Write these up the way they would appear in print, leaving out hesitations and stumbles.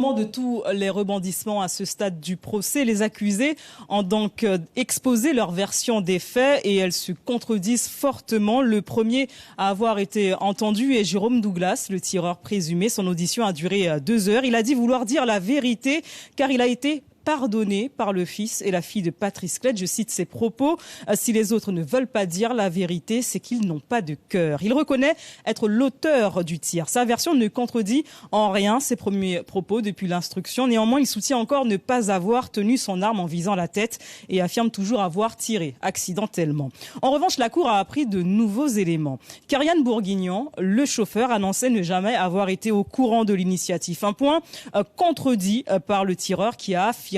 De tous les rebondissements à ce stade du procès, les accusés ont donc exposé leur version des faits et elles se contredisent fortement. Le premier à avoir été entendu est Jérôme Douglas, le tireur présumé. Son audition a duré 2 heures. Il a dit vouloir dire la vérité car il a été pardonné par le fils et la fille de Patrice Klett. Je cite ses propos. Si les autres ne veulent pas dire la vérité, c'est qu'ils n'ont pas de cœur. Il reconnaît être l'auteur du tir. Sa version ne contredit en rien ses premiers propos depuis l'instruction. Néanmoins, il soutient encore ne pas avoir tenu son arme en visant la tête et affirme toujours avoir tiré accidentellement. En revanche, la Cour a appris de nouveaux éléments. Karian Bourguignon, le chauffeur, annonçait ne jamais avoir été au courant de l'initiative. Un point contredit par le tireur qui a affirmé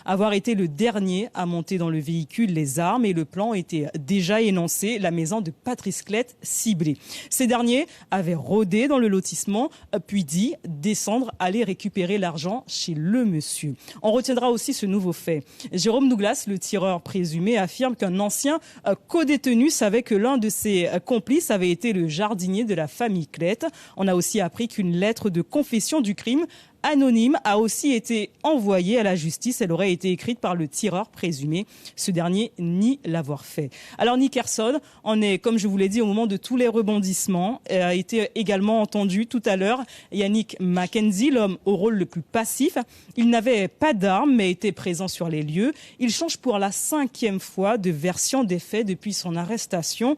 avoir été le dernier à monter dans le véhicule. Les armes et le plan étaient déjà énoncés, la maison de Patrice Klett ciblée. Ces derniers avaient rôdé dans le lotissement, puis dit descendre, aller récupérer l'argent chez le monsieur. On retiendra aussi ce nouveau fait. Jérôme Douglas, le tireur présumé, affirme qu'un ancien codétenu savait que l'un de ses complices avait été le jardinier de la famille Klett. On a aussi appris qu'une lettre de confession du crime anonyme a aussi été envoyée à la justice. Elle aurait été écrite par le tireur présumé. Ce dernier nie l'avoir fait. Alors Nickerson en est, comme je vous l'ai dit, au moment de tous les rebondissements. A été également entendu tout à l'heure Yannick Mackenzie, l'homme au rôle le plus passif. Il n'avait pas d'arme mais était présent sur les lieux. Il change pour la 5e fois de version des faits depuis son arrestation.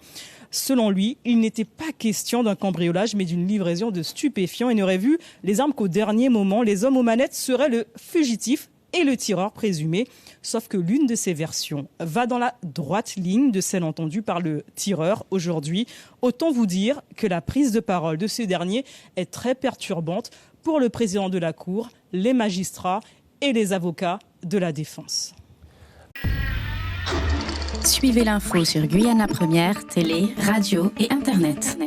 Selon lui, il n'était pas question d'un cambriolage, mais d'une livraison de stupéfiants et n'aurait vu les armes qu'au dernier moment. Les hommes aux manettes seraient le fugitif et le tireur présumé. Sauf que l'une de ces versions va dans la droite ligne de celle entendue par le tireur aujourd'hui. Autant vous dire que la prise de parole de ce dernier est très perturbante pour le président de la Cour, les magistrats et les avocats de la défense. Suivez l'info sur Guyana Première, télé, radio et Internet.